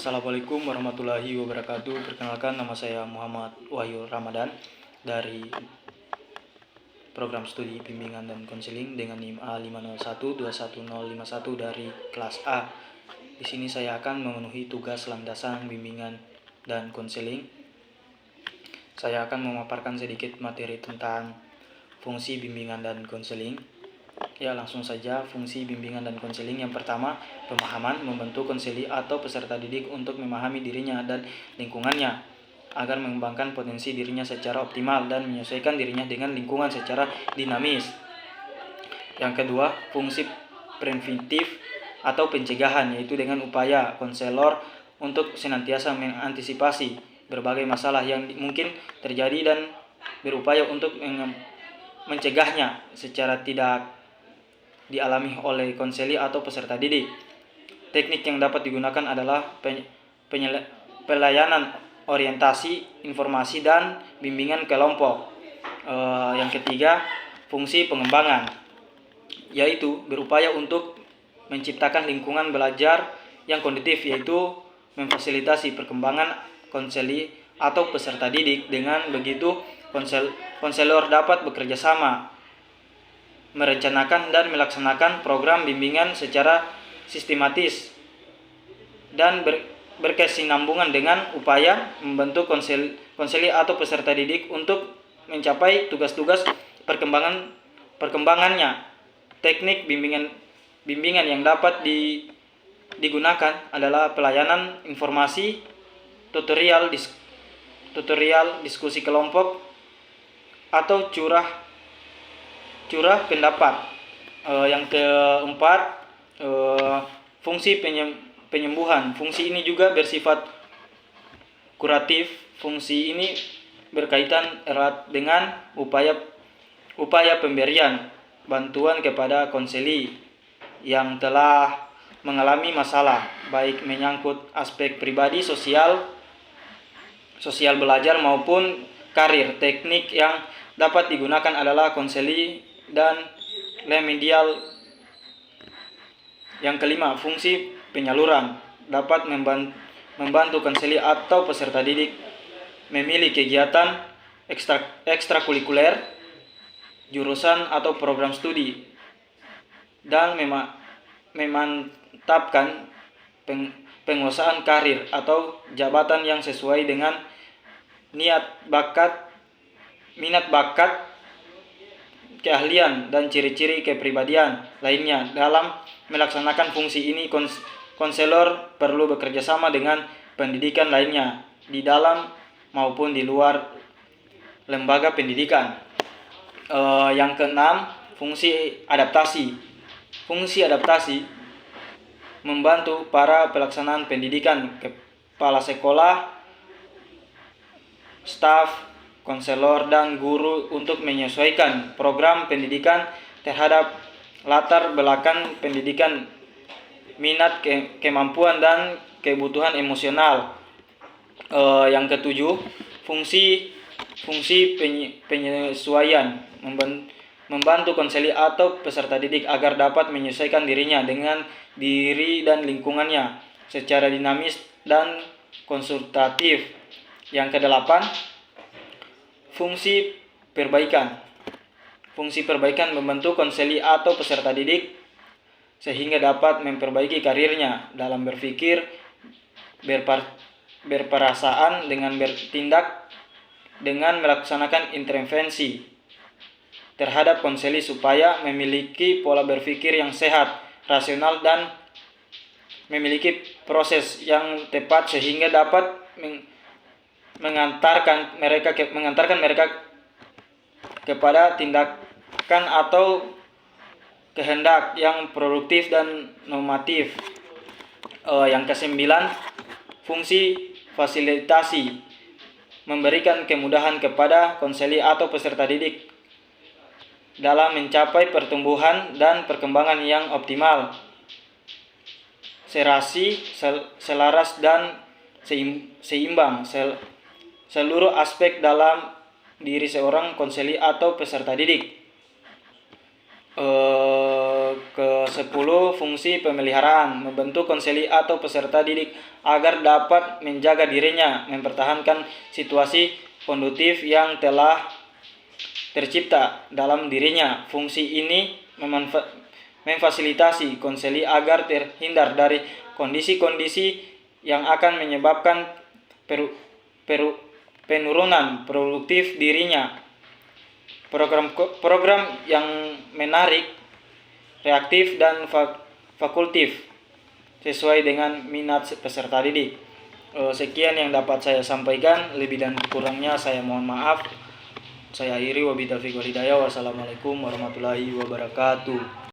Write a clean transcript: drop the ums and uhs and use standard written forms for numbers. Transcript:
Assalamualaikum warahmatullahi wabarakatuh. Perkenalkan, nama saya Muhammad Wahyu Ramadan dari program studi bimbingan dan konseling dengan NIM A50121051 dari kelas A. Di sini saya akan memenuhi tugas landasan bimbingan dan konseling. Saya akan memaparkan sedikit materi tentang fungsi bimbingan dan konseling. Ya, langsung saja. Fungsi bimbingan dan konseling yang pertama, pemahaman, membantu konseli atau peserta didik untuk memahami dirinya dan lingkungannya agar mengembangkan potensi dirinya secara optimal dan menyesuaikan dirinya dengan lingkungan secara dinamis. Yang kedua, fungsi preventif atau pencegahan, yaitu dengan upaya konselor untuk senantiasa mengantisipasi berbagai masalah yang mungkin terjadi dan berupaya untuk mencegahnya secara tidak dialami oleh konseli atau peserta didik. Teknik yang dapat digunakan adalah pelayanan orientasi, informasi, dan bimbingan kelompok. Yang ketiga, fungsi pengembangan, yaitu berupaya untuk menciptakan lingkungan belajar yang kondusif, yaitu memfasilitasi perkembangan konseli atau peserta didik. Dengan begitu, konselor dapat bekerja sama, merencanakan dan melaksanakan program bimbingan secara sistematis dan berkesinambungan dengan upaya membantu konseli atau peserta didik untuk mencapai tugas-tugas perkembangannya. Teknik bimbingan yang dapat digunakan adalah pelayanan informasi, tutorial, diskusi kelompok, atau curah pendapat. Yang keempat, fungsi penyembuhan. Fungsi ini juga bersifat kuratif. Fungsi ini berkaitan erat dengan upaya pemberian bantuan kepada konseli yang telah mengalami masalah, baik menyangkut aspek pribadi, sosial belajar maupun karir. Teknik yang dapat digunakan adalah konseli dan remedial. Yang kelima, fungsi penyaluran dapat membantu konseli atau peserta didik memilih kegiatan ekstrakurikuler, jurusan atau program studi, dan memantapkan penguasaan karir atau jabatan yang sesuai dengan minat bakat, keahlian, dan ciri-ciri kepribadian lainnya. Dalam melaksanakan fungsi ini, konselor perlu bekerja sama dengan pendidikan lainnya di dalam maupun di luar lembaga pendidikan. Yang keenam, fungsi adaptasi. Fungsi adaptasi membantu para pelaksanaan pendidikan, kepala sekolah, staf, konselor, dan guru untuk menyesuaikan program pendidikan terhadap latar belakang pendidikan, minat, kemampuan, dan kebutuhan emosional. Yang ketujuh, fungsi penyesuaian, membantu konseli atau peserta didik agar dapat menyesuaikan dirinya dengan diri dan lingkungannya secara dinamis dan konsultatif. Yang kedelapan, fungsi perbaikan. Fungsi perbaikan membantu konseli atau peserta didik sehingga dapat memperbaiki karirnya dalam berpikir, berperasaan, dengan bertindak, dengan melaksanakan intervensi terhadap konseli supaya memiliki pola berpikir yang sehat, rasional, dan memiliki proses yang tepat sehingga dapat mengantarkan mereka kepada tindakan atau kehendak yang produktif dan normatif. Yang kesembilan, fungsi fasilitasi, memberikan kemudahan kepada konseli atau peserta didik dalam mencapai pertumbuhan dan perkembangan yang optimal, serasi, selaras, dan seimbang seluruh aspek dalam diri seorang konseli atau peserta didik. Ke-10, fungsi pemeliharaan, membentuk konseli atau peserta didik agar dapat menjaga dirinya, mempertahankan situasi kondusif yang telah tercipta dalam dirinya. Fungsi ini memfasilitasi konseli agar terhindar dari kondisi-kondisi yang akan menyebabkan penurunan produktif dirinya. Program yang menarik, reaktif, dan fakultatif sesuai dengan minat peserta didik. Sekian yang dapat saya sampaikan, lebih dan kurangnya saya mohon maaf. Saya akhiri, wabillahi taufiq wal hidayah. Wassalamualaikum warahmatullahi wabarakatuh.